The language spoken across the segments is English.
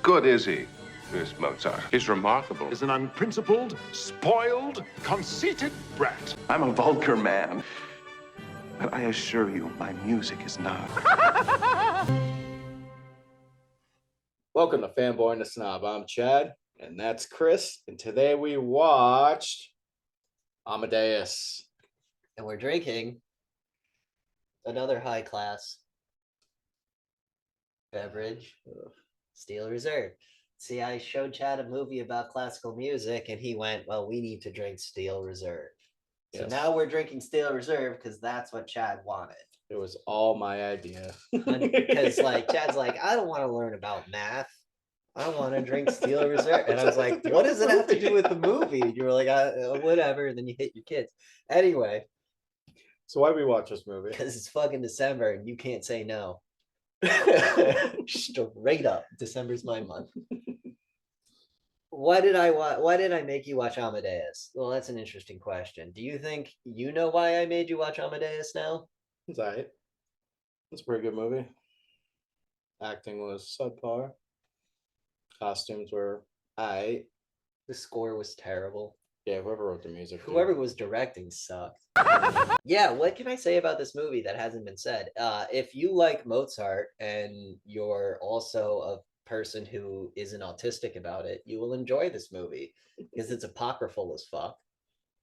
good is he, this Mozart? He's remarkable. Is an unprincipled, spoiled, conceited brat. I'm a vulgar man, but I assure you, my music is not. Welcome to Fanboy and the Snob. I'm Chad, and that's Chris, and today we watched Amadeus. And we're drinking another high-class beverage, Steel Reserve. See, I showed Chad a movie about classical music, and he went, well, we need to drink Steel Reserve. So Yes. now we're drinking Steel Reserve because that's what Chad wanted. It was all my idea. Because, like, Chad's like, I don't want to learn about math. I want to drink Steel Reserve. And I was like, what does it have to do with the movie? And you were like, whatever. And then you hit your kids. Anyway. So why we watch this movie? Because it's fucking December and you can't say no. Straight up. December's my month. Why did I make you watch Amadeus? Well, that's an interesting question. Do you think you know why I made you watch Amadeus now? It's all right. It's a pretty good movie. Acting was subpar. Costumes were aight. The score was terrible. Yeah, whoever wrote the music. Whoever was directing sucked. Yeah, what can I say about this movie that hasn't been said? If you like Mozart and you're also a person who isn't autistic about it, you will enjoy this movie because it's apocryphal as fuck.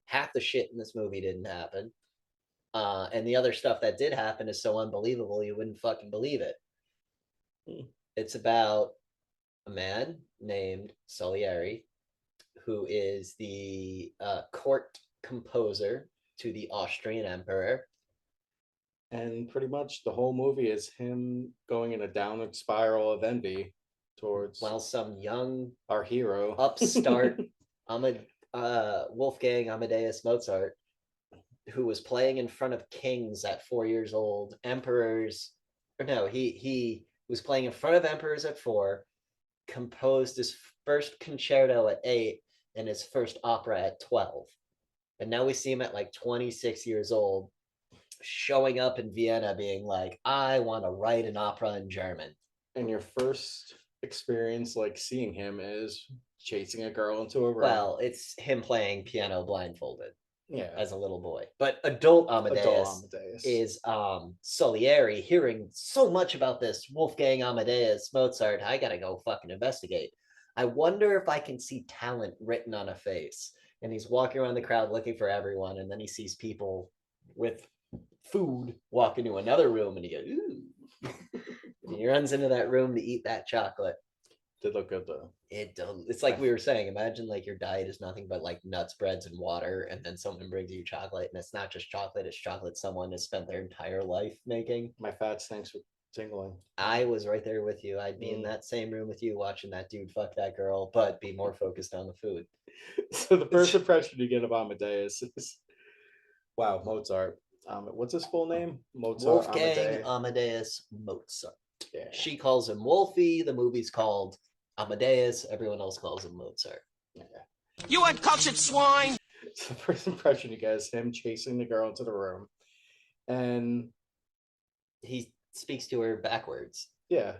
Half the shit in this movie didn't happen. And the other stuff that did happen is so unbelievable you wouldn't fucking believe it. It's about a man named Salieri, who is the court composer to the Austrian emperor. And pretty much the whole movie is him going in a downward spiral of envy towards some young our hero, upstart Wolfgang Amadeus Mozart, who was playing in front of kings at 4 years old, emperors, or no, he was playing in front of emperors at 4, composed his first concerto at 8, and his first opera at 12. And now we see him at like 26 years old, showing up in Vienna being like, I want to write an opera in German. And your first experience like seeing him is chasing a girl into a room. Well, it's him playing piano blindfolded. Yeah, as a little boy. But adult Amadeus is Salieri hearing so much about this Wolfgang Amadeus Mozart. I gotta go fucking investigate. I wonder if I can see talent written on a face. And he's walking around the crowd looking for everyone, and then he sees people with food walk into another room, and he goes, ooh. And he runs into that room to eat that chocolate. Did look good though. It's like we were saying, imagine like your diet is nothing but like nuts, breads, and water, and then someone brings you chocolate, and it's not just chocolate, it's chocolate someone has spent their entire life making. My FATS thanks for tingling. I was right there with you. I'd be in that same room with you watching that dude fuck that girl, but be more focused on the food. So the first impression you get of Amadeus is, wow, Mozart. What's his full name? Mozart Wolfgang Amadeus Mozart. Yeah. She calls him Wolfie. The movie's called Amadeus. Everyone else calls him Mozart. Yeah. You uncultured swine! So the first impression you get is him chasing the girl into the room. And he speaks to her backwards. Yeah.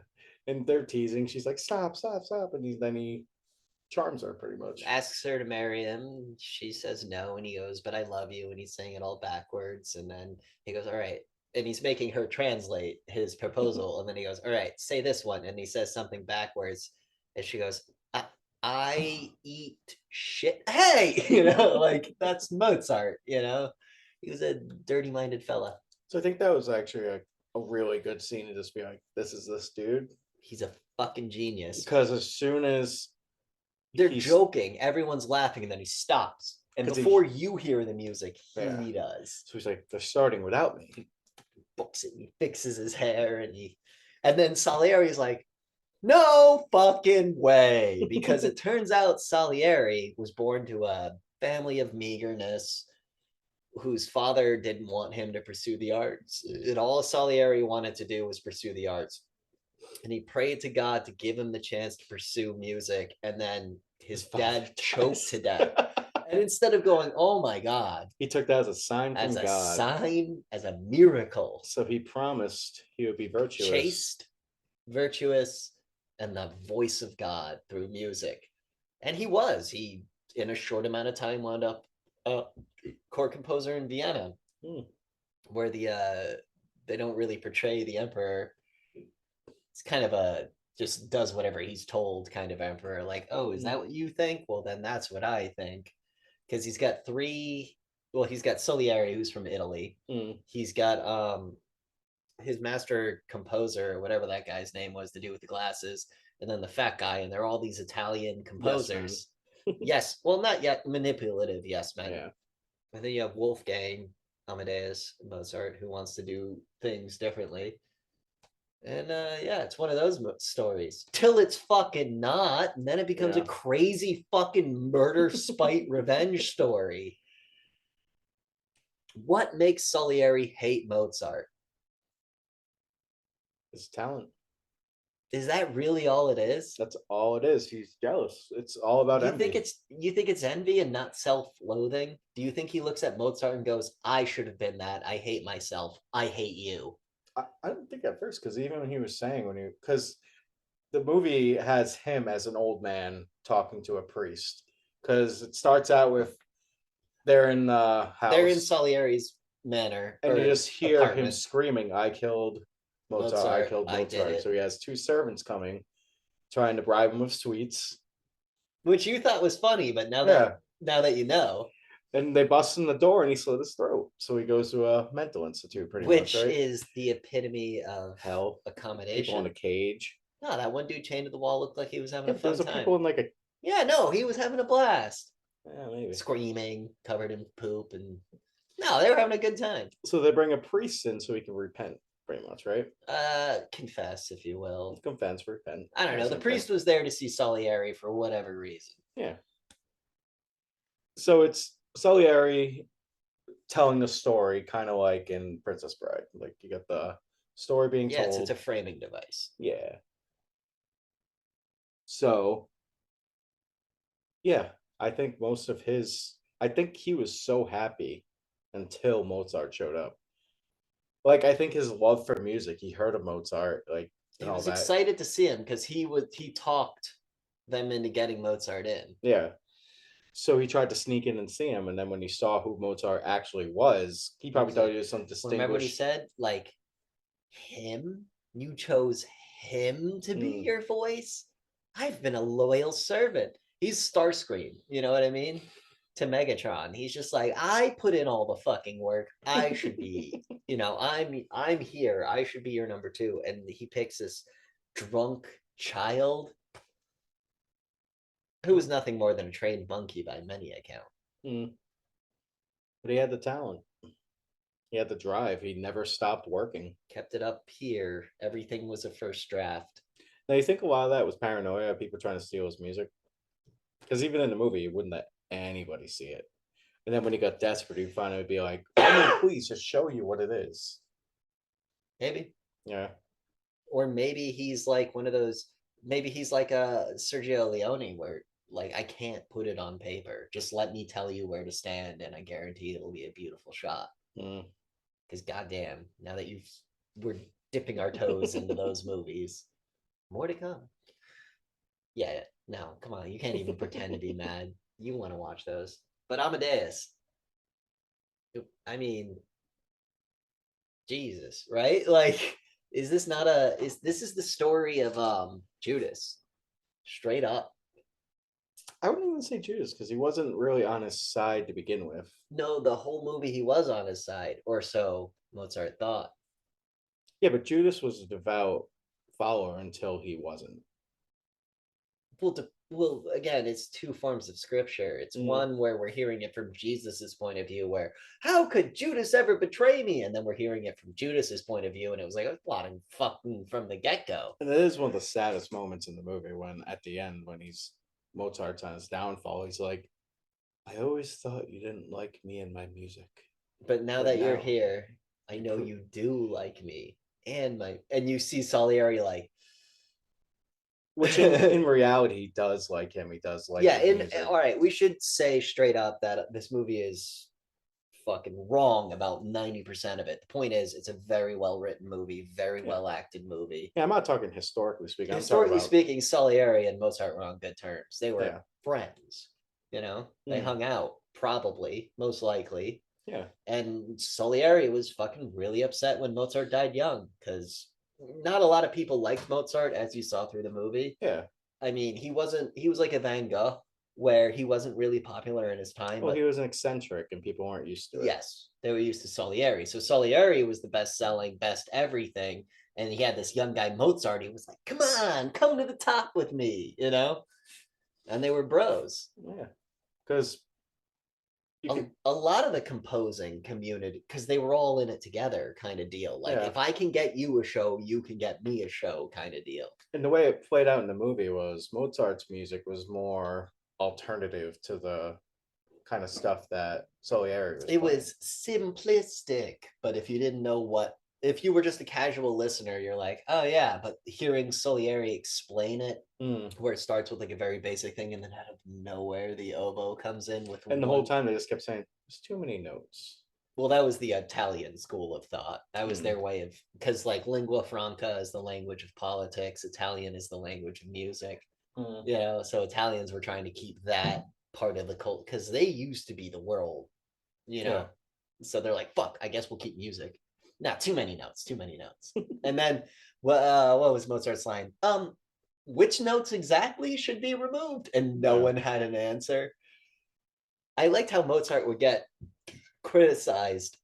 And they're teasing. She's like, stop, stop, stop. And then he charms her pretty much. Asks her to marry him. She says no. And he goes, but I love you. And he's saying it all backwards. And then he goes, all right. And he's making her translate his proposal. And then he goes, all right, say this one. And he says something backwards. And she goes, I eat shit. Hey, like that's Mozart, He was a dirty-minded fella. So I think that was actually a really good scene to just be like, this is this dude. He's a fucking genius. Because as soon as they're joking, everyone's laughing, and then he stops. And before you hear the music, he does. So he's like, they're starting without me. He books it, and he fixes his hair, and then Salieri's like, no fucking way, because it turns out Salieri was born to a family of meagerness whose father didn't want him to pursue the arts. And all Salieri wanted to do was pursue the arts. And he prayed to God to give him the chance to pursue music, and then his dad choked to death. And instead of going, oh my God, he took that as a sign from God. As a sign, as a miracle. So he promised he would be virtuous. Chaste, virtuous, and the voice of God through music. And he in a short amount of time wound up a court composer in Vienna, where they don't really portray the emperor. It's kind of a just does whatever he's told kind of emperor. Like, oh, is that what you think? Well, then that's what I think. Because he's got he's got Salieri, who's from Italy. He's got his master composer, whatever that guy's name was, to do with the glasses, and then the fat guy, and they're all these Italian composers. Yes, well, not yet manipulative, yes, man. Yeah. And then you have Wolfgang Amadeus Mozart, who wants to do things differently. And yeah, it's one of those stories till it's fucking not, and then it becomes a crazy fucking murder, spite, revenge story. What makes Salieri hate Mozart? His talent. Is that really all it is? That's all it is. He's jealous. It's all about envy. You think it's envy and not self-loathing? Do you think he looks at Mozart and goes, I should have been that. I hate myself. I hate you. I don't think at first, because even when he was saying because the movie has him as an old man talking to a priest, because it starts out with they're in the house. They're in Salieri's manor. And you just hear apartment. him screaming, I killed Mozart, I killed Mozart. So he has two servants coming, trying to bribe him with sweets. Which you thought was funny, but now that you know. And they bust in the door and he slit his throat. So he goes to a mental institute pretty much, Which is the epitome of hell. Accommodation. People in a cage. No, that one dude chained to the wall looked like he was having a fun time. People in like a... Yeah, no, he was having a blast. Yeah, maybe. Screaming, covered in poop, and no, they were having a good time. So they bring a priest in so he can repent, pretty much, right? Confess, if you will. Confess, repent. I don't know. The priest was there to see Salieri for whatever reason. Yeah. So it's Salieri telling the story, kind of like in Princess Bride. Like you got the story being told. It's a framing device. Yeah. So, yeah, I think I think he was so happy until Mozart showed up. Like, I think his love for music, he heard of Mozart, like, he was excited to see him because he talked them into getting Mozart in. Yeah. So he tried to sneak in and see him, and then when he saw who Mozart actually was, he probably thought he was some distinguished... Remember what he said? Like, him? You chose him to be your voice? I've been a loyal servant. He's Starscream, you know what I mean? To Megatron. He's just like, I put in all the fucking work. I should be, I'm here. I should be your number two. And he picks this drunk child who was nothing more than a trained monkey by many account. But he had the talent. He had the drive. He never stopped working. Kept it up here. Everything was a first draft. Now, you think a lot of that was paranoia, people trying to steal his music? Because even in the movie, he wouldn't let anybody see it. And then when he got desperate, he finally would be like, please, just show you what it is. Maybe. Yeah. Or maybe he's like one of those, maybe he's like a Sergio Leone where, like, I can't put it on paper. Just let me tell you where to stand, and I guarantee it'll be a beautiful shot. Because goddamn, now that we're dipping our toes into those movies, more to come. Yeah, no, come on, you can't even pretend to be mad. You want to watch those. But Amadeus, I mean, Jesus, right? Like, this is the story of Judas, straight up. I wouldn't even say Judas, because he wasn't really on his side to begin with. No, the whole movie he was on his side, or so Mozart thought. Yeah, but Judas was a devout follower until he wasn't. Well, again, it's two forms of scripture. It's one where we're hearing it from Jesus's point of view, where how could Judas ever betray me? And then we're hearing it from Judas's point of view, and it was like a plotting fucking from the get-go. And it is one of the saddest moments in the movie when at the end, when Mozart's on his downfall, he's like, I always thought you didn't like me and my music. But now that you're here, I know you do like me and you see Salieri like, which in reality he does like him. He does like all right, we should say straight up that this movie is fucking wrong about 90% of it. The point is, it's a very well written movie, very well acted movie. Yeah, I'm not talking historically speaking. Historically I'm talking speaking, Salieri and Mozart were on good terms. They were Yeah. friends. You know, they Mm. hung out, probably, most likely. Yeah. And Salieri was fucking really upset when Mozart died young, because not a lot of people liked Mozart, as you saw through the movie. Yeah. I mean, he was like a Van Gogh, where he wasn't really popular in his time. Well, But he was an eccentric and people weren't used to it. yes, they were used to Salieri. So Salieri was the best selling, best everything. And he had this young guy, Mozart. He was like, come on, come to the top with me, you know? And they were bros. Yeah. Because A lot of the composing community, because they were all in it together kind of deal. Like, Yeah. if I can get you a show, you can get me a show kind of deal. and the way it played out in the movie was Mozart's music was more alternative to the kind of stuff that Salieri was It playing. was simplistic, but if you were just a casual listener, you're like, oh yeah, but hearing Salieri explain it, Mm. where it starts with like a very basic thing, and then out of nowhere the oboe comes in with And the whole time they just kept saying, there's too many notes. Well, that was the Italian school of thought. That was Mm. their way of, because like lingua franca is the language of politics, Italian is the language of music. Mm. You know, so Italians were trying to keep that part of the cult, because they used to be the world, you know. Yeah. So they're like, fuck, I guess we'll keep music. Not too many notes, too many notes. And then what was Mozart's line? Which notes exactly should be removed? And no Yeah. one had an answer. I liked how Mozart would get criticized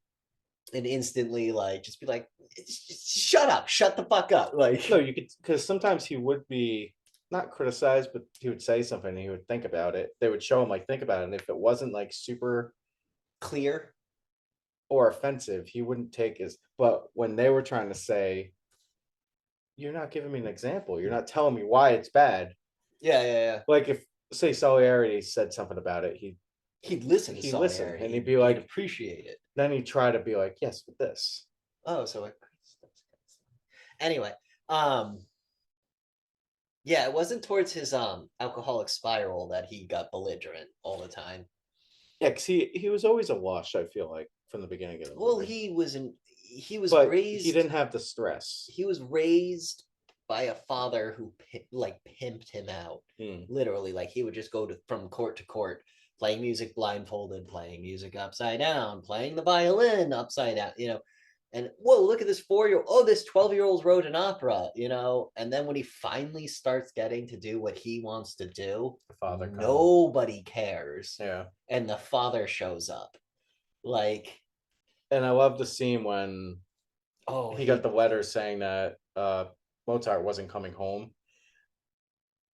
and instantly like just be like, shut up, shut the fuck up. Like, No, you could, because sometimes he would be not criticized, but he would say something and he would think about it. They would show him like think about it. And if it wasn't like super clear. or offensive, he wouldn't take his. But when they were trying to say, you're not giving me an example, you're not telling me why it's bad. Yeah. Like if say Salieri said something about it, He'd listen to He'd Salieri, listen, and he'd be like- appreciate it. then he'd try to be like, yes, with this. Oh, so anyway, yeah, it wasn't towards his alcoholic spiral that he got belligerent all the time. Yeah, because he was always a lush, I feel like, from the beginning of the Well, movie. he was But raised. he didn't have the stress. He was raised by a father who pimped him out. Mm. Literally, like he would just go from court to court, playing music blindfolded, playing music upside down, playing the violin upside down, you know. And whoa, look at this 4-year-old. Oh, this 12-year-old wrote an opera, you know. And then when he finally starts getting to do what he wants to do, The father comes. nobody cares. Yeah. And the father shows up. Like, And I love the scene when oh, he got the letter saying that Mozart wasn't coming home.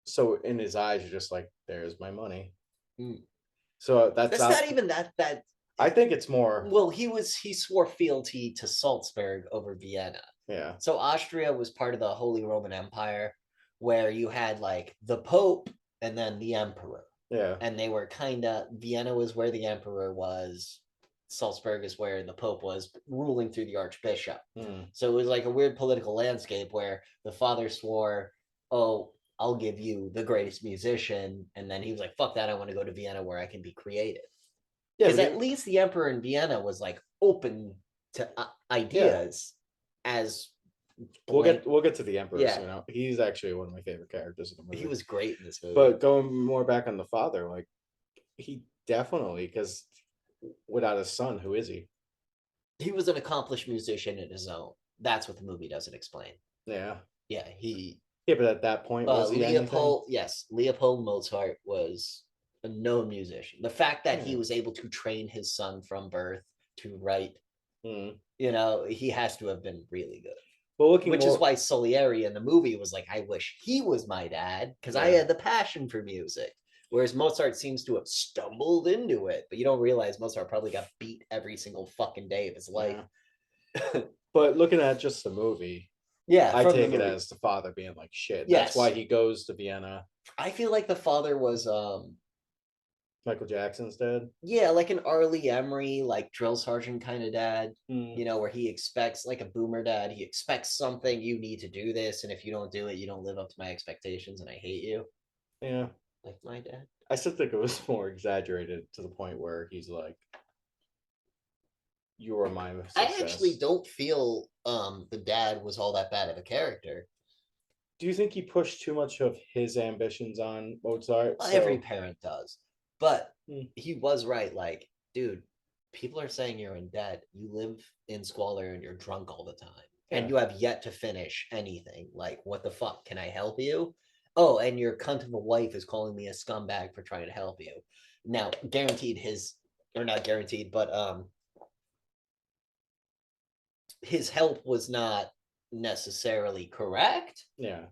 So in his eyes, you're just like, there's my money. Mm. So that's not even that. I think it's more. Well, he swore fealty to Salzburg over Vienna. Yeah. So Austria was part of the Holy Roman Empire, where you had like the Pope and then the Emperor. Yeah. And they were Vienna was where the Emperor was. Salzburg is where the Pope was ruling through the Archbishop. Mm. So it was like a weird political landscape where the father swore, oh, I'll give you the greatest musician. And then he was like, fuck that. I want to go to Vienna where I can be creative. Yeah. Because at least the Emperor in Vienna was like open to ideas as we'll get to the Emperor Yeah. soon. He's actually one of my favorite characters in the movie. He was great in this movie. But going more back on the father, like he definitely, because without his son, who is he? He was an accomplished musician in his own. That's what the movie doesn't explain. Yeah. Yeah, Yeah, but at that point, was he Leopold? Yes, Leopold Mozart was a known musician. The fact that he Yeah. was able to train his son from birth to write, anything? you know, he has to have been really good. Well, looking Which more, is why Salieri in the movie was like, I wish he was my dad, because I Yeah. had the passion for music. Whereas Mozart seems to have stumbled into it, but you don't realize Mozart probably got beat every single fucking day of his life. Yeah. But looking at just the movie, Yeah, I from the take it movie. as the father being like shit. Yes. That's why he goes to Vienna. I feel like the father was Michael Jackson's dad. yeah, like an Arlie Emery, like drill sergeant kind of dad, Mm. you know, where he expects like a boomer dad. He expects something, you need to do this, and if you don't do it, you don't live up to my expectations, and I hate you. Yeah. Like my dad. I still think it was more exaggerated to the point where he's like, you were my I success. actually don't feel the dad was all that bad of a character. Do you think he pushed too much of his ambitions on Mozart? Well, So every parent does. But Hmm. he was right. Like, dude, people are saying you're in debt. You live in squalor and you're drunk all the time. And Yeah. you have yet to finish anything. Like, what the fuck? Can I help you? Oh, and your cunt of a wife is calling me a scumbag for trying to help you. Now, guaranteed his, or not guaranteed, but his help was not necessarily correct, yeah,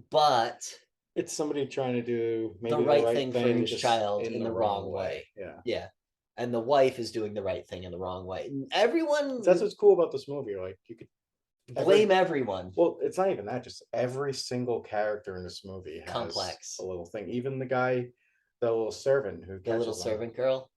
but it's somebody trying to do maybe the right thing for his just child in the wrong way. Yeah, Yeah. And the wife is doing the right thing in the wrong way. Everyone that's what's cool about this movie. Like you could blame everyone. Well, it's not even that. Just every single character in this movie has Complex. a little thing. Even the guy, the little servant who The little catches them. servant girl.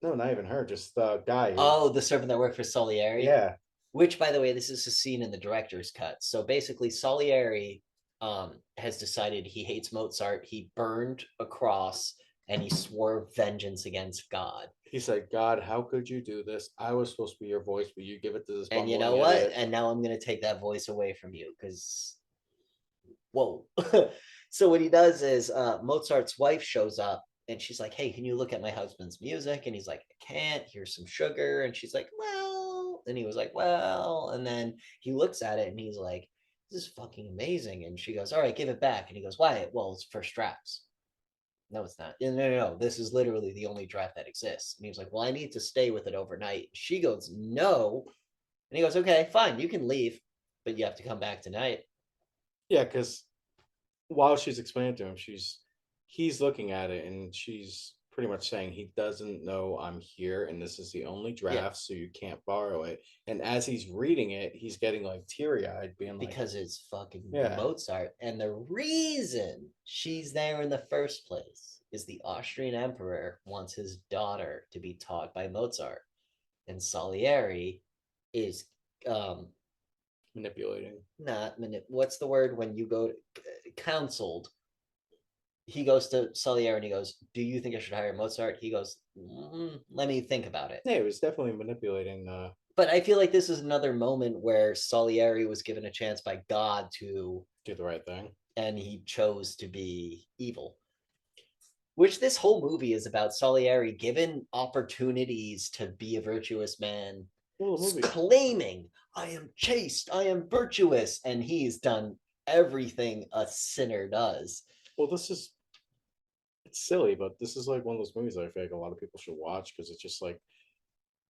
No, not even her. Just the guy. Oh, the servant that worked for Salieri. Yeah. Which, by the way, this is a scene in the director's cut. So basically, Salieri has decided he hates Mozart. He burned a cross and he swore vengeance against God. He said, "God, how could you do this? I was supposed to be your voice, but you give it to this." And you know what? And now I'm going to take that voice away from you because, whoa. So what he does is Mozart's wife shows up and she's like, hey, can you look at my husband's music? And he's like, I can't. Here's some sugar. And she's like, well. And he was like, well. And then he looks at it and he's like, this is fucking amazing. And she goes, all right, give it back. And he goes, why? Well, it's for straps. No, it's not. No. This is literally the only draft that exists. And he was like, well, I need to stay with it overnight. She goes, no. And he goes, okay, fine, you can leave, but you have to come back tonight. Yeah, because while she's explaining to him, he's looking at it and she's pretty much saying he doesn't know I'm here and this is the only draft, so you can't borrow it. And as he's reading it, he's getting like teary-eyed, being like, because it's fucking Yeah. Mozart. And the reason she's there in the first place is the Austrian emperor wants his daughter to be taught by Mozart. And Salieri is manipulating. What's the word when you go counseled? He goes to Salieri and he goes, do you think I should hire Mozart? He goes, let me think about it. Yeah, it was definitely manipulating. But I feel like this is another moment where Salieri was given a chance by God to do the right thing. And he chose to be evil. Which this whole movie is about. Salieri given opportunities to be a virtuous man, claiming, I am chaste, I am virtuous, and he's done everything a sinner does. Well, it's silly, but this is like one of those movies that I feel like a lot of people should watch because it's just like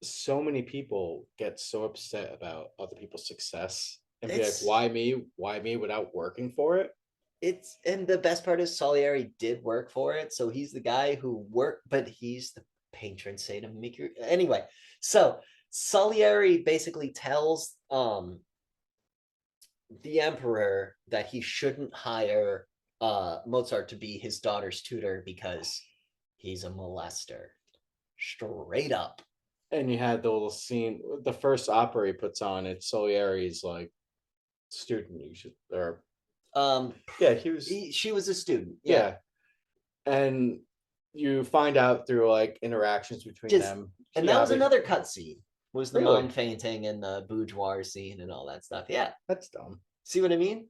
so many people get so upset about other people's success and be like, why me without working for it? And the best part is Salieri did work for it, so he's the guy who worked, but he's the patron saint of Mickey. Anyway, so Salieri basically tells the emperor that he shouldn't hire Mozart to be his daughter's tutor because he's a molester. Straight up. And you had the little scene, the first opera he puts on, it's Salieri's like student, she was a student. Yeah. And you find out through like interactions between them. And that was another cutscene. Was the mom fainting and the boudoir scene and all that stuff. Yeah. That's dumb. See what I mean?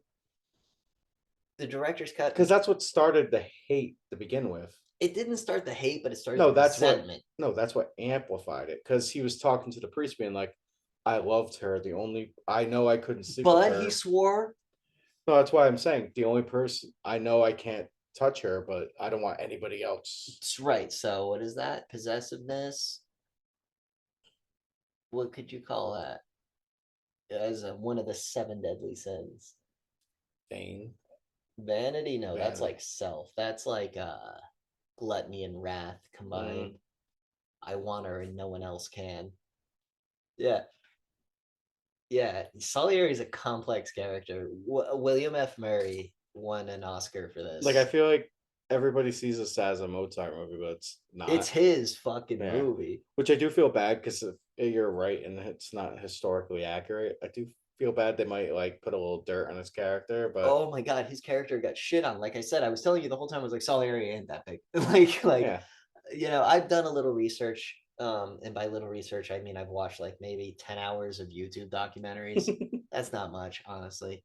The director's cut. Because that's what started the hate to begin with. It didn't start the hate, but it started the resentment. That's what amplified it. Because he was talking to the priest being like, I loved her. I know I couldn't sleep with her. But he swore. No, that's why I'm saying the only person I know I can't touch her, but I don't want anybody else. That's right. So what is that? Possessiveness? What could you call that? As one of the 7 deadly sins. Vanity? No, that's like self. That's like gluttony and wrath combined. I want her and no one else can. Yeah. Salieri is a complex character. William F. Murray won an Oscar for this. Like, I feel like everybody sees this as a Mozart movie, but it's not. It's his fucking movie. Which I do feel bad because if you're right and it's not historically accurate, I do feel bad they might like put a little dirt on his character. But oh my god, his character got shit on. Like I said, I was telling you the whole time, I was like, Salieri ain't that big. Like, you know, I've done a little research. And by little research, I mean I've watched like maybe 10 hours of YouTube documentaries. That's not much, honestly.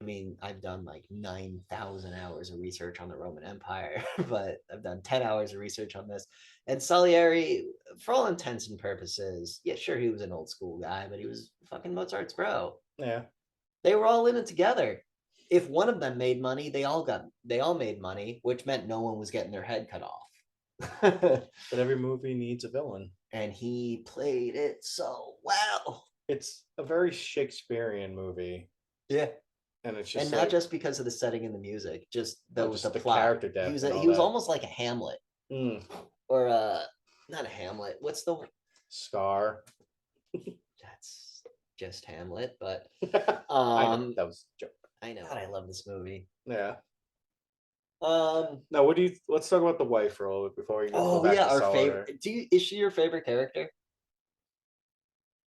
I mean, I've done like 9,000 hours of research on the Roman Empire, but I've done 10 hours of research on this. And Salieri, for all intents and purposes, yeah, sure, he was an old school guy, but he was fucking Mozart's bro. Yeah. They were all in it together. If one of them made money, they all made money, which meant no one was getting their head cut off. But every movie needs a villain. And he played it so well. It's a very Shakespearean movie. Yeah. And it's just and not just because of the setting and the music, just the plot. Character depth. He was almost like a Hamlet. Mm. Or not a Hamlet. What's the Scar? That's just Hamlet, but that was a joke. I know. God, I love this movie. Yeah. Now, let's talk about the wife for a little bit before we go back to our favorite. Is she your favorite character?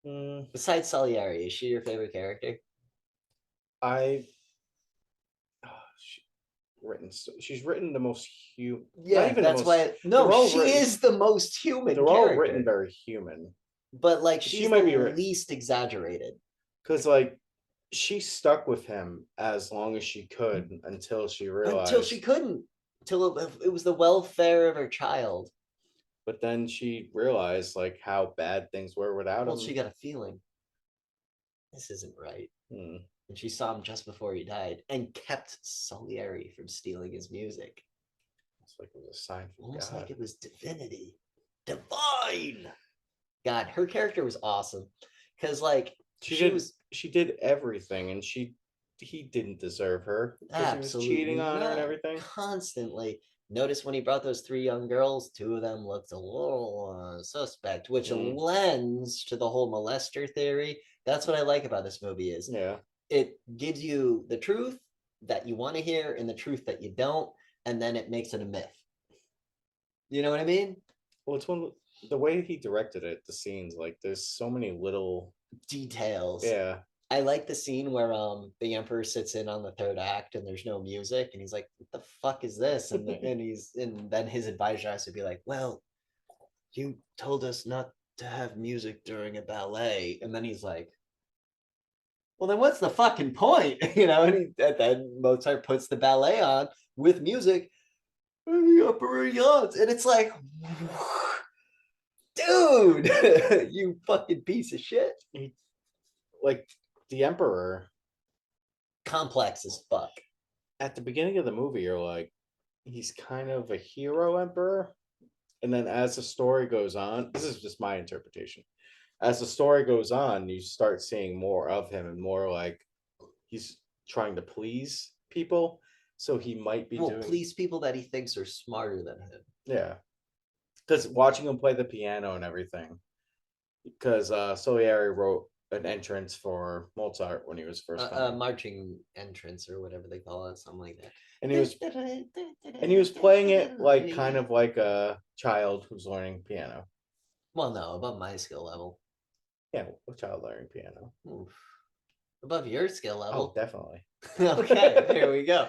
Besides Salieri, is she your favorite character? She's written the most human. Yeah, that's why. No, she is the most human. They're all written very human, but like she might be least exaggerated. Because like she stuck with him as long as she could until she realized. Until she couldn't. Till it was the welfare of her child. But then she realized like how bad things were without him. Well, she got a feeling. This isn't right. And she saw him just before he died and kept Salieri from stealing his music. It's like it was a sign from Almost God. like it was divinity. Divine! God, her character was awesome. Because like she did everything and he didn't deserve her. Absolutely. He was cheating on her and everything. Constantly. Notice when he brought those 3 young girls, 2 of them looked a little suspect, which lends to the whole molester theory. That's what I like about this movie is it gives you the truth that you want to hear and the truth that you don't, and then it makes it a myth. You know what I mean? Well, it's the way he directed it, the scenes, like there's so many little details. Yeah. I like the scene where the emperor sits in on the 3rd act and there's no music and he's like, what the fuck is this? And then his advisor has to be like, well, you told us not to have music during a ballet. And then he's like, well, then what's the fucking point? And then Mozart puts the ballet on with music and the emperor yawns. And it's like, dude, you fucking piece of shit. Like the emperor, complex as fuck. At the beginning of the movie, you're like, he's kind of a hero emperor. And then as the story goes on, this is just my interpretation. As the story goes on, you start seeing more of him and more like he's trying to please people. So he might be please people that he thinks are smarter than him. Yeah. Because watching him play the piano and everything, because Salieri wrote an entrance for Mozart when he was first marching entrance or whatever they call it, something like that. And he was playing it like kind of like a child who's learning piano. Well, no, above my skill level. Yeah, a child learning piano. Oof. Above your skill level. Oh, definitely. Okay, here we go.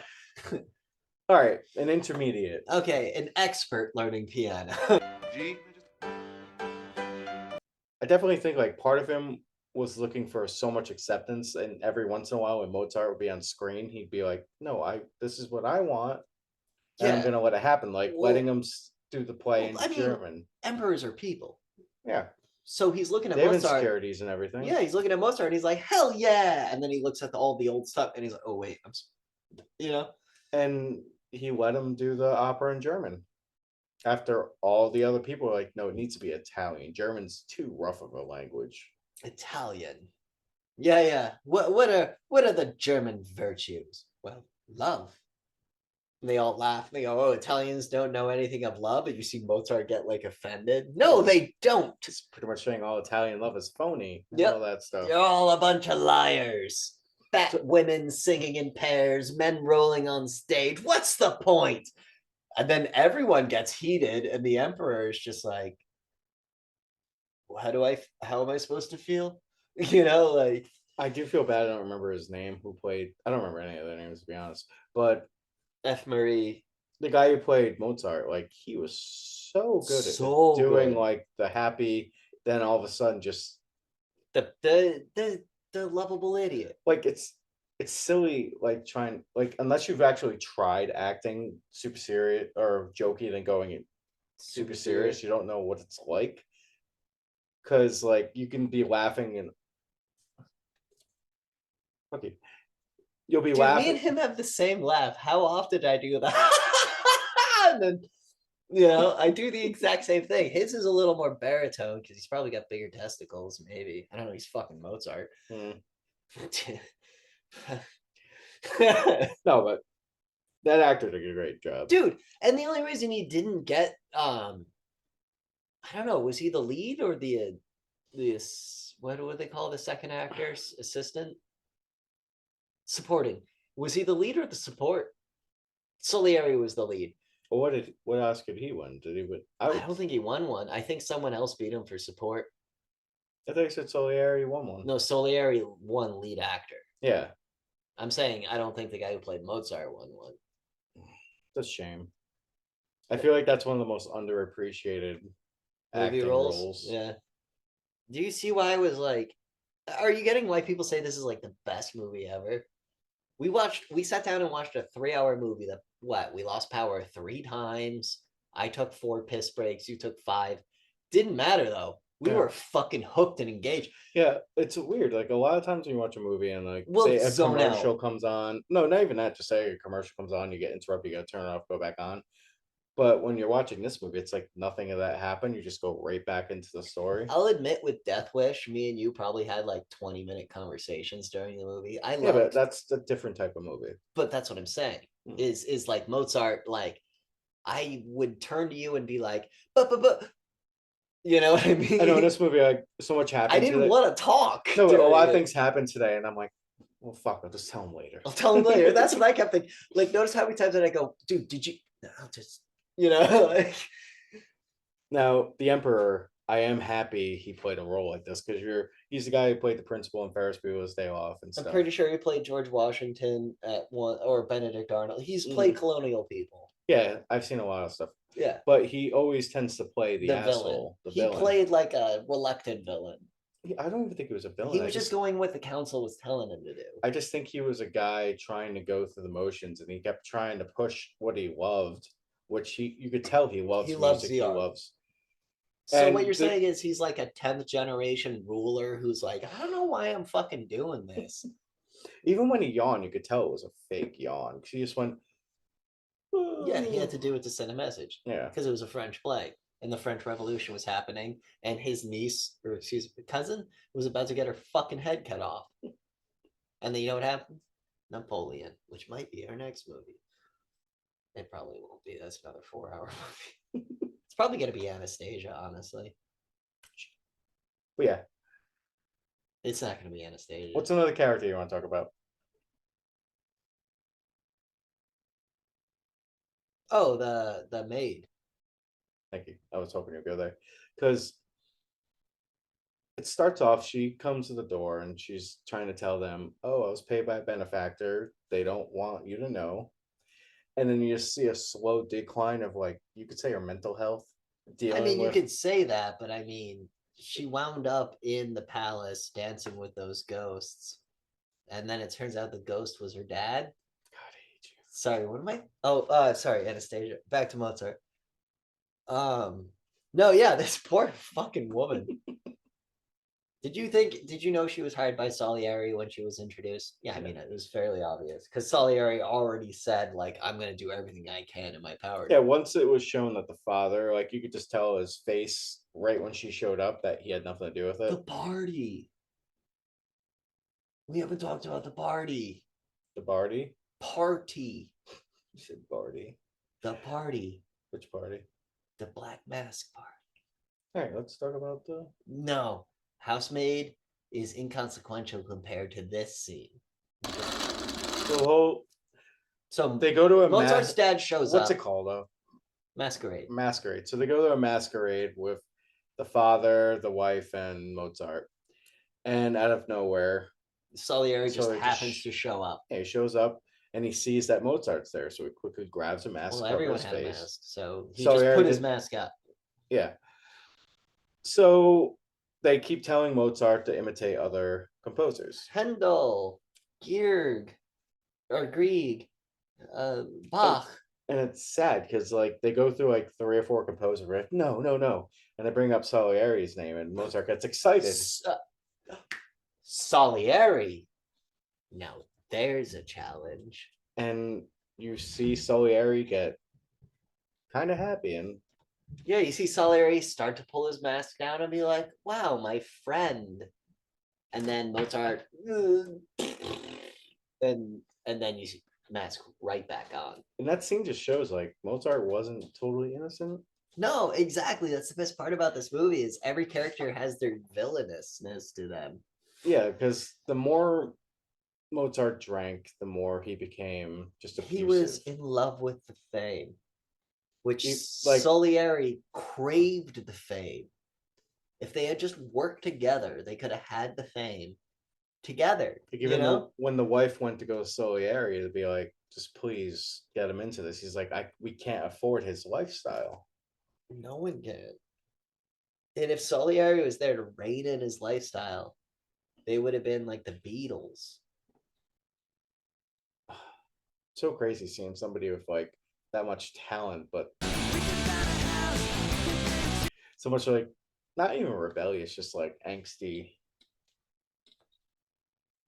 All right, an intermediate. Okay, an expert learning piano. I definitely think like part of him was looking for so much acceptance, and every once in a while when Mozart would be on screen, he'd be like, no, this is what I want, and I'm gonna let it happen, like letting him do the play in German. Emperors are people. Yeah. So he's looking at they have Mozart. Insecurities and everything. Yeah, he's looking at Mozart and he's like, hell yeah. And then he looks at all the old stuff and he's like, oh wait, And he let him do the opera in German. After all the other people were like, no, it needs to be Italian. German's too rough of a language. Italian. Yeah. What are the German virtues? Well, love. And they all laugh. They go, oh, Italians don't know anything of love. And you see Mozart get like offended. No, they don't. It's pretty much saying all Italian love is phony. Yeah, all that stuff. You're all a bunch of liars. Fat women singing in pairs, men rolling on stage. What's the point? And then everyone gets heated, and the emperor is just like, how am I supposed to feel? Like I do feel bad. I don't remember his name. Who played? I don't remember any of their names to be honest. But F. Marie. the guy who played Mozart, like he was so good at So doing good. like the happy, then all of a sudden just The lovable idiot. like it's silly like trying like unless you've actually tried acting super serious or jokey then going in super serious, you don't know what it's like. Cause like you can be laughing and okay, you'll be Dude, me laughing. and him have the same laugh. How often did I do that? And then, I do the exact same thing. His is a little more baritone because he's probably got bigger testicles, maybe. I don't know. He's fucking Mozart. Mm. No, but that actor did a great job. Dude, and the only reason he didn't get I don't know, was he the lead or what would they call the second actor's assistant? Supporting. Was he the lead or the support? Solieri was the lead. Well, what Oscar did he win? Did he win? I don't think he won one. I think someone else beat him for support. I think he said Solieri won one. No, Solieri won lead actor. Yeah, I'm saying I don't think the guy who played Mozart won one. that's a shame. I feel like that's one of the most underappreciated Movie acting roles. Yeah. Do you see why I was like, are you getting why people say this is like the best movie ever? We sat down and watched a 3-hour movie that we lost power 3 times. I took 4 piss breaks, you took 5. Didn't matter though. We were fucking hooked and engaged. Yeah, it's weird. Like a lot of times when you watch a movie and like We'll say a zone out. commercial comes on. No, not even that. Just say a commercial comes on, you get interrupted, you gotta turn it off, go back on. But when you're watching this movie, it's like nothing of that happened. You just go right back into the story. I'll admit with Death Wish, me and you probably had like 20-minute conversations during the movie. Yeah, but that's a different type of movie. But that's what I'm saying. Is like Mozart, like I would turn to you and be like, but you know what I mean? I know in this movie, like so much happened. I didn't want to talk. No, a lot of things happened today, and I'm like, well, fuck, I'll just tell him later. I'll tell him later. That's what I kept thinking. Like, notice how many times did I go, dude, did you? I'll just, like. Now, the Emperor, I am happy he played a role like this because he's the guy who played the principal in Ferris Bueller's Day Off and stuff. I'm pretty sure he played George Washington at one or Benedict Arnold. He's played colonial people. Yeah, I've seen a lot of stuff. Yeah, but he always tends to play the asshole. Villain. He played like a reluctant villain. I don't even think he was a villain. He was just going what the council was telling him to do. I just think he was a guy trying to go through the motions, and he kept trying to push what he loved, which you could tell he loves. He music, loves he loves. So and what you're saying is he's like a 10th generation ruler who's like, I don't know why I'm fucking doing this. Even when he yawned, you could tell it was a fake yawn because he just went. Yeah, he had to do it to send a message. Yeah, because it was a French play and the French Revolution was happening, and his niece, or excuse me, cousin, was about to get her fucking head cut off. And then you know what happened? Napoleon, which might be our next movie. It probably won't be. That's another 4-hour movie. It's probably gonna be Anastasia, honestly. But yeah, it's not gonna be Anastasia. What's another character you want to talk about? Oh, the maid. Thank you. I was hoping you'd go there because it starts off. She comes to the door and she's trying to tell them, "Oh, I was paid by a benefactor. They don't want you to know." And then you just see a slow decline of like you could say her mental health. I mean, you could say that, but I mean, she wound up in the palace dancing with those ghosts, and then it turns out the ghost was her dad. God, I hate you. Sorry, what am I? Oh, sorry, Anastasia. Back to Mozart. No, yeah, this poor fucking woman. Did you know she was hired by Salieri when she was introduced? Yeah, I mean, it was fairly obvious because Salieri already said, like, I'm going to do everything I can in my power. Yeah, once it was shown that the father, like, you could just tell his face right when she showed up that he had nothing to do with it. The party. We haven't talked about the party. The Barty? Party. You said Barty. The party. Which party? The Black Mask party. All right, let's talk about the... No. Housemaid is inconsequential compared to this scene. So they go to a Mozart's dad shows up. What's it called though? Masquerade. Masquerade. So they go to a masquerade with the father, the wife, and Mozart. And out of nowhere, Salieri just happens to show up. Yeah, he shows up and he sees that Mozart's there, so he quickly grabs a mask Well, to cover everyone his had a face. mask, so he So just yeah, put his did- mask up. Yeah. So they keep telling Mozart to imitate other composers. Handel, Grieg, Bach. And it's sad because like they go through like 3 or 4 composers, right? No, no, no. And they bring up Salieri's name, and Mozart gets excited. Salieri. Now there's a challenge. And you see Salieri get kind of happy, and Yeah, you see Salieri start to pull his mask down and be like, wow, my friend. And then Mozart and then you see mask right back on. that scene just shows like Mozart wasn't totally innocent. No, exactly. That's the best part about this movie is every character has their villainousness to them. Yeah, because the more Mozart drank, the more he became just abusive. He was in love with the fame, which like Salieri craved the fame. If they had just worked together, they could have had the fame together. like even though when the wife went to go to Salieri to be like, just please get him into this, he's like, we can't afford his lifestyle. No one can. And if Salieri was there to rein in his lifestyle, they would have been like the Beatles. So crazy seeing somebody with like that much talent, but so much like not even rebellious, just like angsty.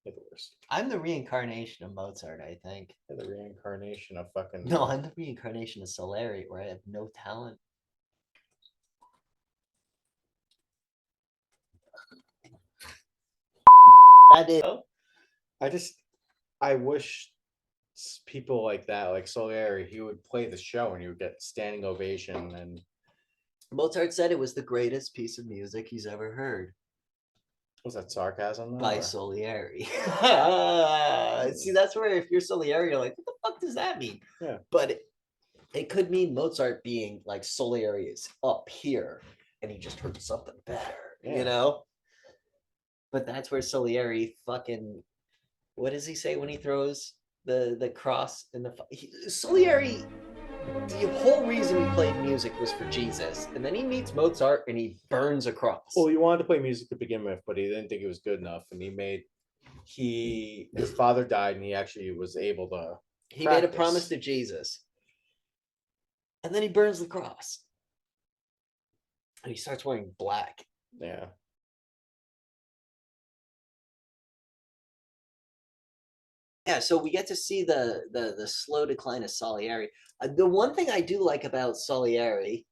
They're the worst. I'm the reincarnation of Mozart, I think. They're the reincarnation of fucking. No, I'm the reincarnation of Salieri, where I have no talent. That is. I wish people like that, like Salieri, he would play the show and he would get standing ovation. And Mozart said it was the greatest piece of music he's ever heard. was that sarcasm? By or? Salieri. See, that's where if you're Salieri, you're like, what the fuck does that mean? Yeah. But it could mean Mozart being like Salieri is up here and he just heard something better, you know? But that's where Salieri fucking, what does he say when he throws the cross in the Salieri, the whole reason he played music was for Jesus, and then he meets Mozart and he burns a cross. Well, he wanted to play music to begin with, but he didn't think it was good enough, and his father died, and he actually was able to. He made a promise to Jesus, and then he burns the cross, and he starts wearing black. Yeah. Yeah, so we get to see the slow decline of Salieri. The one thing I do like about Salieri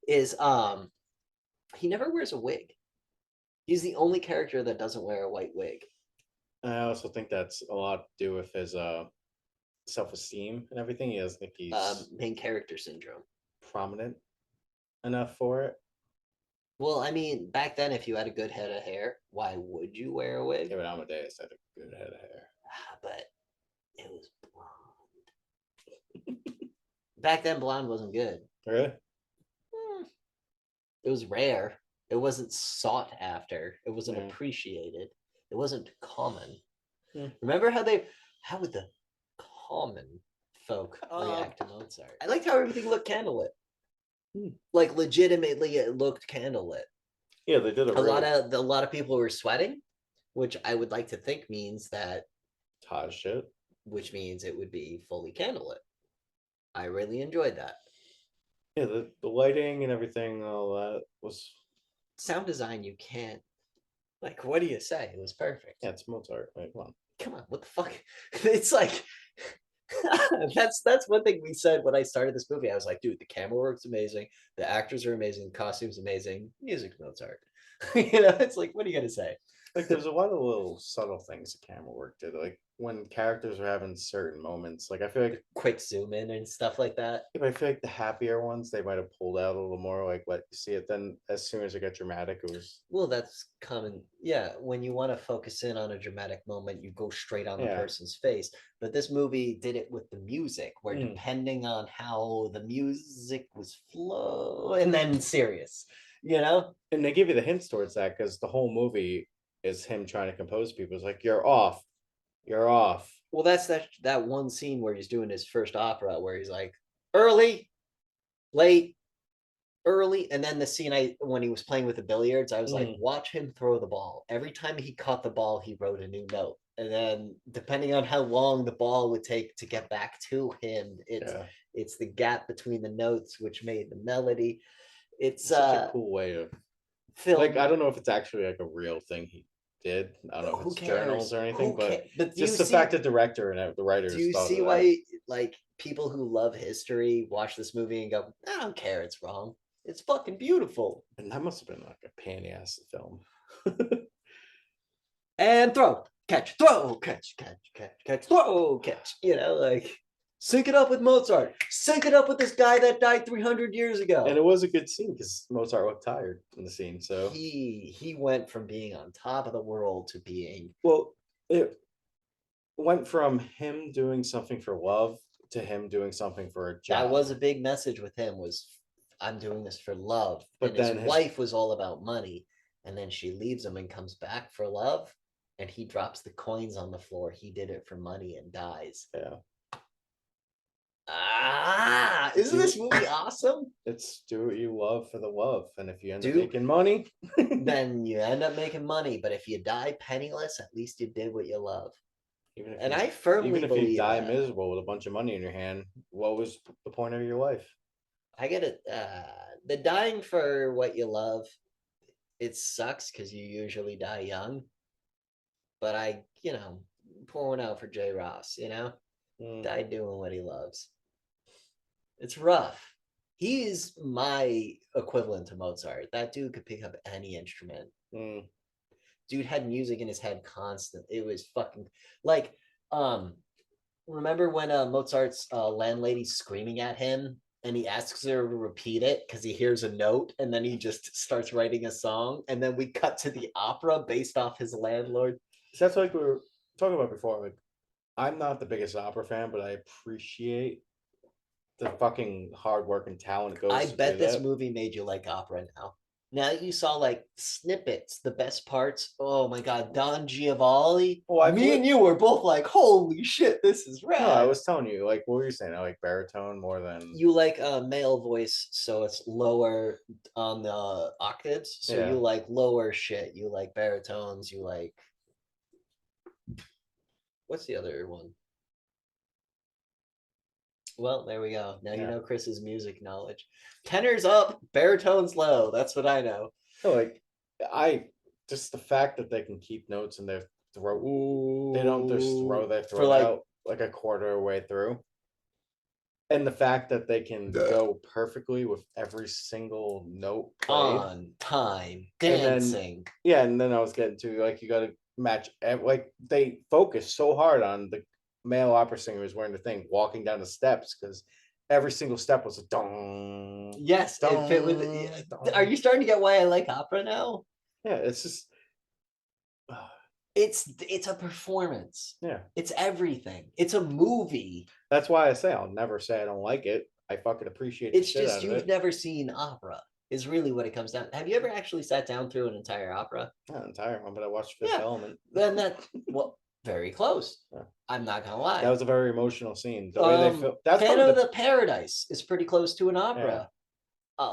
is he never wears a wig. He's the only character that doesn't wear a white wig. I also think that's a lot to do with his self-esteem and everything. He doesn't think he's main character syndrome. Prominent enough for it. Well, I mean, back then, if you had a good head of hair, why would you wear a wig? Yeah, but Amadeus had a good head of hair. But it was blonde. Back then, blonde wasn't good. Really? It was rare. It wasn't sought after. It wasn't appreciated. It wasn't common. Remember how would the common folk react to Mozart? I liked how everything looked candlelit. Like legitimately, it looked candlelit. Yeah, they did a lot of people were sweating, which I would like to think means that Taj shit. Which means it would be fully candlelit. I really enjoyed that. Yeah, the lighting and everything, all that was sound design. You can't like. What do you say? It was perfect. Yeah, it's Mozart. Like, come on, what the fuck? It's like that's one thing we said when I started this movie. I was like, dude, the camera work's amazing, the actors are amazing, the costume's amazing, music's Mozart. It's like, what are you gonna say? Like, there's a lot of little subtle things the camera work did. Like when characters are having certain moments, like I feel like quick zoom in and stuff like that. If I feel like the happier ones, they might have pulled out a little more, like let you see it. Then as soon as it got dramatic, it was that's common. Yeah, when you want to focus in on a dramatic moment, you go straight on the person's face. But this movie did it with the music, where depending on how the music was flow and then serious, And they give you the hints towards that because the whole movie is him trying to compose people. It's like, you're off. You're off. Well, that's that one scene where he's doing his first opera where he's like early, late, early, and then the scene when he was playing with the billiards, I was like, watch him throw the ball. Every time he caught the ball, he wrote a new note. And then depending on how long the ball would take to get back to him, it's the gap between the notes which made the melody. It's such a cool way of film. Like, I don't know if it's actually like a real thing he did. I don't know if it's journals or anything, but just the fact that director and the writers. Do you see why like people who love history watch this movie and go, I don't care, it's wrong. It's fucking beautiful. And that must have been like a panty ass film. And throw, catch, throw, catch, throw, catch. You know, like sync it up with Mozart. Sync it up with this guy that died 300 years ago. And it was a good scene because Mozart looked tired in the scene. So he went from being on top of the world to being it went from him doing something for love to him doing something for a job. That was a big message with him was I'm doing this for love. But then his wife was all about money. And then she leaves him and comes back for love. And he drops the coins on the floor. He did it for money and dies. Yeah. Isn't this movie awesome? It's do what you love for the love. And if you end up making money, then you end up making money. But if you die penniless, at least you did what you love. I firmly believe if you die miserable with a bunch of money in your hand, what was the point of your life? I get it. The dying for what you love, it sucks because you usually die young. But I, pour one out for Jay Ross, died doing what he loves. It's rough. He's my equivalent to Mozart. That dude could pick up any instrument. Dude had music in his head constant. It was fucking like, remember when Mozart's landlady's screaming at him and he asks her to repeat it because he hears a note and then he just starts writing a song and then we cut to the opera based off his landlord. So that's like we were talking about before. Like, I'm not the biggest opera fan, but I appreciate the fucking hard work and talent it goes. I bet this movie made you like opera now. Now that you saw like snippets, the best parts. Oh my god, Don Giovanni. Me and you were both like, holy shit, this is rad. No, I was telling you, like, what were you saying? I like baritone more than you like a male voice, so it's lower on the octaves. So you like lower shit. You like baritones. You like what's the other one? Well, there we go. Now you know Chris's music knowledge. Tenor's up, baritone's low. That's what I know. So, like, just the fact that they can keep notes in their throat. They don't just throw their throat out like a quarter way through. And the fact that they can go perfectly with every single note played. On time, dancing. And then I was getting to, like, you got to match, like, they focus so hard on the male opera singer who's wearing the thing walking down the steps because every single step was a dong. Yes, dong, it fit with it. Are you starting to get why I like opera now? Yeah, it's just it's a performance. Yeah, it's everything. It's a movie. That's why I say I'll never say I don't like it. I fucking appreciate it's just you've never seen opera is really what it comes down. Have you ever actually sat down through an entire opera? Not an entire one, but I watched Fifth Element. Then very close. Yeah. I'm not gonna lie. That was a very emotional scene. The way they feel. That's Phantom of the Paradise is pretty close to an opera. Yeah.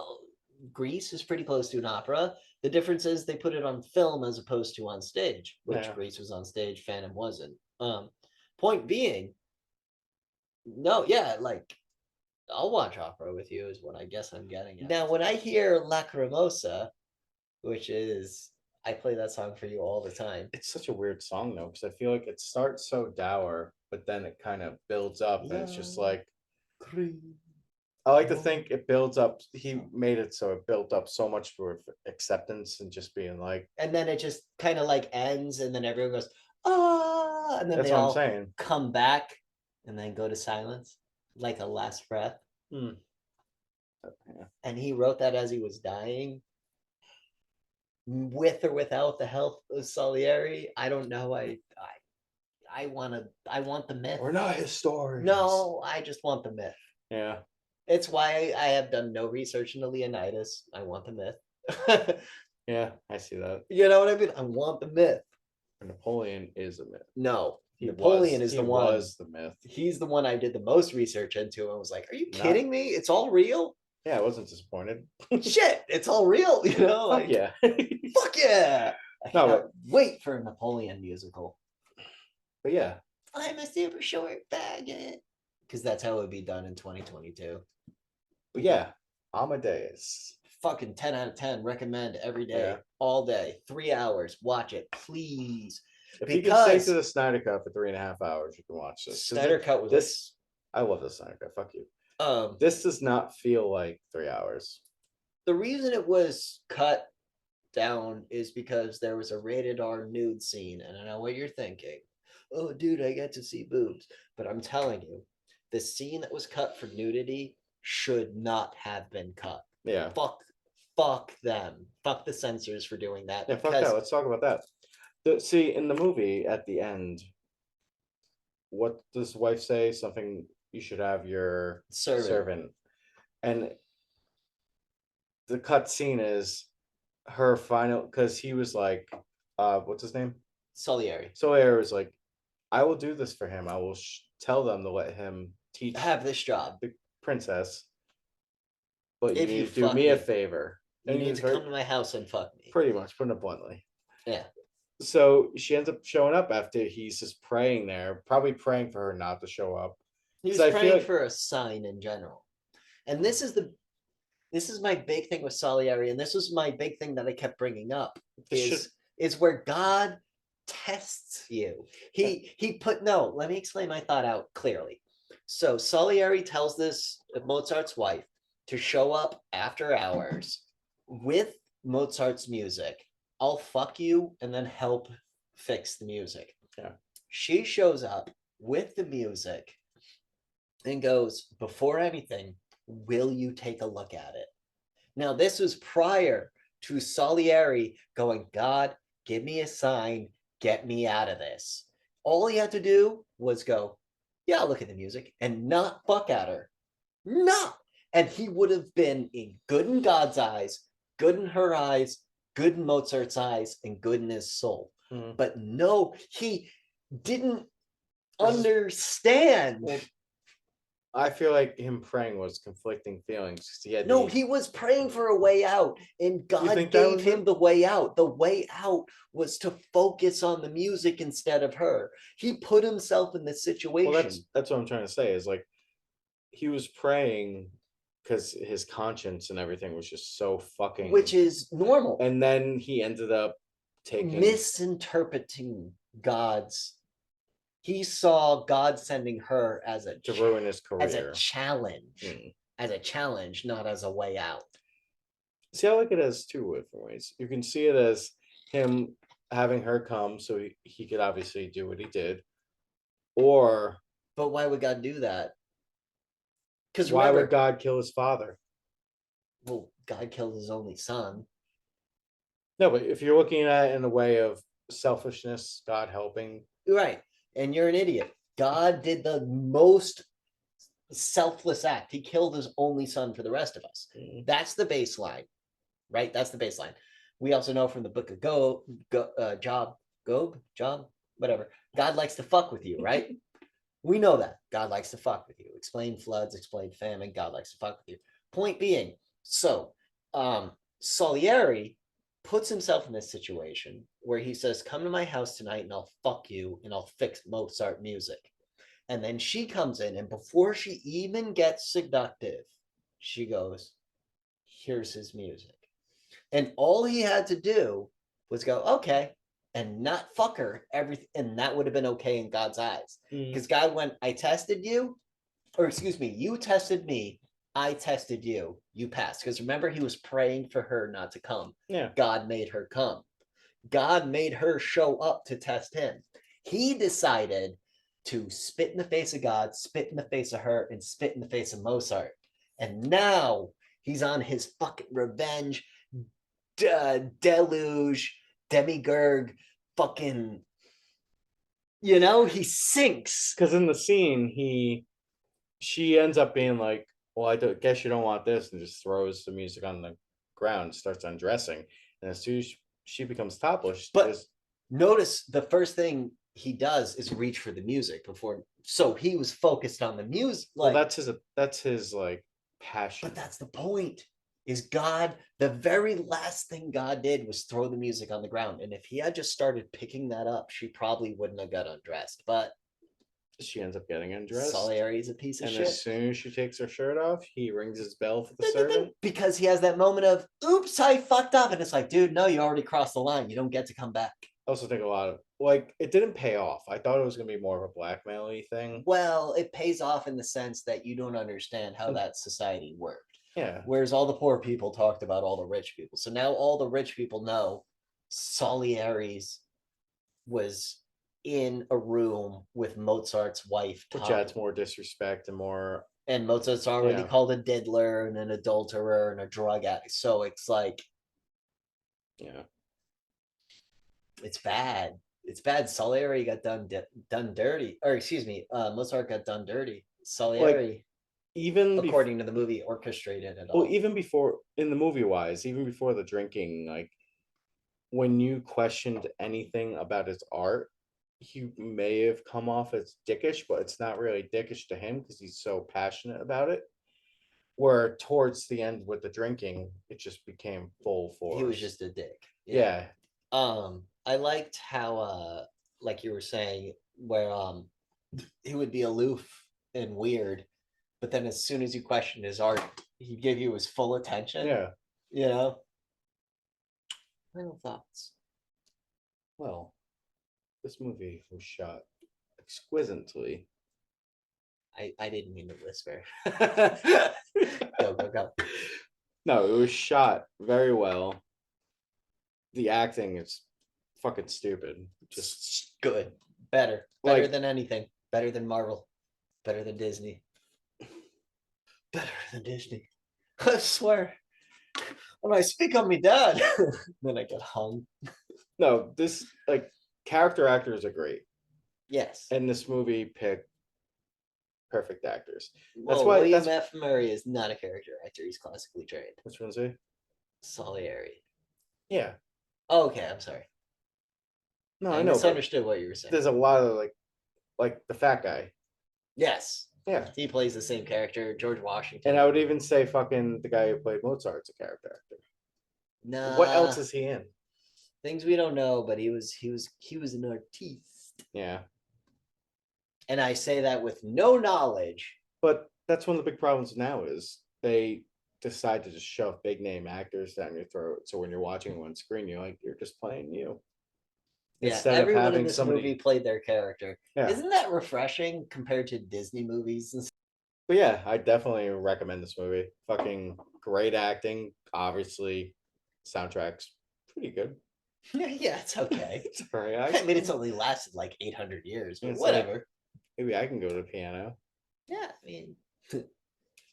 Grease is pretty close to an opera. The difference is they put it on film as opposed to on stage, which Grease was on stage, Phantom wasn't. Point being, like I'll watch opera with you is what I guess I'm getting at. Now, when I hear Lacrimosa, which is I play that song for you all the time. It's such a weird song though, because I feel like it starts so dour, but then it kind of builds up, and it's just like. I like to think it builds up. He made it so it built up so much for acceptance and just being like. And then it just kind of like ends, and then everyone goes, ah, and then they all come back, and then go to silence, like a last breath. And he wrote that as he was dying. With or without the help of Salieri, I don't know. I want the myth. We're not historians. No, I just want the myth. Yeah. It's why I have done no research into Leonidas. I want the myth. Yeah, I see that. You know what I mean? I want the myth. Napoleon is a myth. No, Napoleon is he the one. was the myth. He's the one I did the most research into and was like, are you Not- kidding me? It's all real? Yeah, I wasn't disappointed. Shit, it's all real, you know? Fuck Like, yeah. fuck yeah. I No, cannot wait for a Napoleon musical. But yeah, I'm a super short faggot. Because that's how it would be done in 2022. but yeah, Amadeus. Fucking 10 out of 10. Recommend every day, Yeah. all day, 3 hours. Watch it, please. If you can stay Because to the Snyder Cut for 3.5 hours, you can watch this. 'Cause Snyder Cut was this. I love the Snyder Cut. Fuck you. This does not feel like 3 hours. the reason it was cut down is because there was a rated R nude scene, and I know what you're thinking. Oh, dude, I get to see boobs, but I'm telling you, the scene that was cut for nudity should not have been cut. Yeah. Fuck them. Fuck the censors for doing that. Yeah, fuck that. Let's talk about that. See, in the movie at the end, what does the wife say? Something you should have your servant. And the cut scene is her final, because he was like, what's his name? Salieri. Sawyer was like, I will do this for him. I will tell them to let him teach Have this job. the princess. But you If you need to do fuck me a me, favor. You And need he's to come to my house and fuck me. pretty much, putting it bluntly. Yeah. So she ends up showing up after he's just praying there, probably praying for her not to show up. He was 'Cause I feel praying like- for a sign in general. And this is my big thing with Salieri, and this was my big thing that I kept bringing up is where God tests you. Let me explain my thought out clearly. So Salieri tells this Mozart's wife to show up after hours with Mozart's music. I'll fuck you and then help fix the music. Yeah. She shows up with the music and goes, before anything, will you take a look at it? Now, this was prior to Salieri going, God, give me a sign, get me out of this. All he had to do was go, yeah, I'll look at the music, and not fuck at her. No. And he would have been good in God's eyes, good in her eyes, good in Mozart's eyes, and good in his soul. Mhm. But no, he didn't understand. Well, I feel like him praying was conflicting feelings. 'Cause He was praying for a way out, and God think that gave was him it? the way out. The way out was to focus on the music instead of her. He put himself in this situation. Well, that's what I'm trying to say. Is like he was praying because his conscience and everything was just so fucking. which is normal. And then he ended up taking. Misinterpreting God's. He saw God sending her as to ruin his as a career. challenge, Mm. as a challenge, not as a way out. See, I like it as two different ways. You can see it as him having her come so he could obviously do what he did, or But why would God do that? Because why remember, would God kill his father? well, God killed his only son. No, but if you're looking at it in a way of selfishness, God helping. Right. And you're an idiot. God did the most selfless act. He killed his only son for the rest of us. Mhm. That's the baseline, right? That's the baseline. We also know from the book of Job, whatever. God likes to fuck with you, right? We know that. God likes to fuck with you. Explain floods, explain famine. God likes to fuck with you. Point being, so Salieri puts himself in this situation where he says, come to my house tonight and I'll fuck you and I'll fix Mozart music. And then she comes in, and before she even gets seductive, she goes, here's his music. And all he had to do was go, okay, and not fuck her, everything, and that would have been okay in God's eyes. Because God went, I tested you, or excuse me, you tested me, I tested you, you passed. Because remember, he was praying for her not to come. Yeah. God made her come. God made her show up to test him. He decided to spit in the face of God, spit in the face of her, and spit in the face of Mozart. And now he's on his fucking revenge, deluge, demiurge, fucking, he sinks. Because in the scene, she ends up being like, well, I guess you don't want this, and just throws the music on the ground, starts undressing. And as soon as she becomes topless, But notice the first thing he does is reach for the music before. So he was focused on the music. Well, Like, that's his like passion. but that's the point. Is God, the very last thing God did was throw the music on the ground. And if he had just started picking that up, she probably wouldn't have got undressed. But She ends up getting undressed. Salieri's a piece of And shit. as soon as she takes her shirt off, he rings his bell for the servant. Because he has that moment of, oops, I fucked up. And it's like, dude, no, you already crossed the line. You don't get to come back. I also think a lot of like it didn't pay off. I thought it was gonna be more of a blackmail-y thing. Well, it pays off in the sense that you don't understand how that society worked. Yeah. Whereas all the poor people talked about all the rich people. So now all the rich people know Salieri's was in a room with Mozart's wife. Which adds more disrespect and more. And Mozart's already Yeah. called a diddler and an adulterer and a drug addict. So it's like, Yeah. it's bad. It's bad. Salieri got done dirty. Or excuse me, Mozart got done dirty. Salieri, Even according to the movie, orchestrated it all. well, even before in the movie wise, even before the drinking, like when you questioned anything about his art, he may have come off as dickish, but it's not really dickish to him because he's so passionate about it. Where towards the end with the drinking, it just became full force. He was just a dick. Yeah. I liked how like you were saying, where he would be aloof and weird, but then as soon as you questioned his art, he'd give you his full attention. Yeah. You know? Final thoughts. Well, this movie was shot exquisitely. I didn't mean to whisper. Go. No, it was shot very well. The acting is fucking stupid. Just good. Better like, than anything. Better than Marvel. Better than Disney. Better than Disney. I swear. When I speak on me dad, then I get hung. no, this like character actors are great. Yes. And this movie picked perfect actors. That's why William F. Murray is not a character actor. He's classically trained. Which one's he? Salieri. Yeah. Oh, okay, I'm sorry. No, I know. misunderstood what you were saying. There's a lot of like the fat guy. Yes. Yeah. He plays the same character, George Washington. And I would even say fucking the guy who played Mozart's a character actor. Nah. What else is he in? Things we don't know, but he was an artiste. Yeah. And I say that with no knowledge. But that's one of the big problems now is they decide to just shove big name actors down your throat. So when you're watching them on screen, you're just playing you. Yeah, Instead everyone of having in this somebody movie played their character. Yeah. Isn't that refreshing compared to Disney movies? But yeah, I definitely recommend this movie. Fucking great acting. Obviously, soundtrack's pretty good. Yeah, it's okay. It's very I mean, it's only lasted like 800 years, but It's whatever. like, maybe I can go to the piano. Yeah, I mean.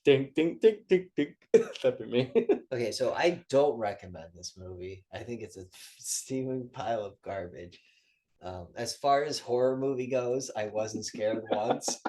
Ding, ding, ding, ding, ding. That'd be me. Okay, so I don't recommend this movie. I think it's a steaming pile of garbage. As far as horror movie goes, I wasn't scared once.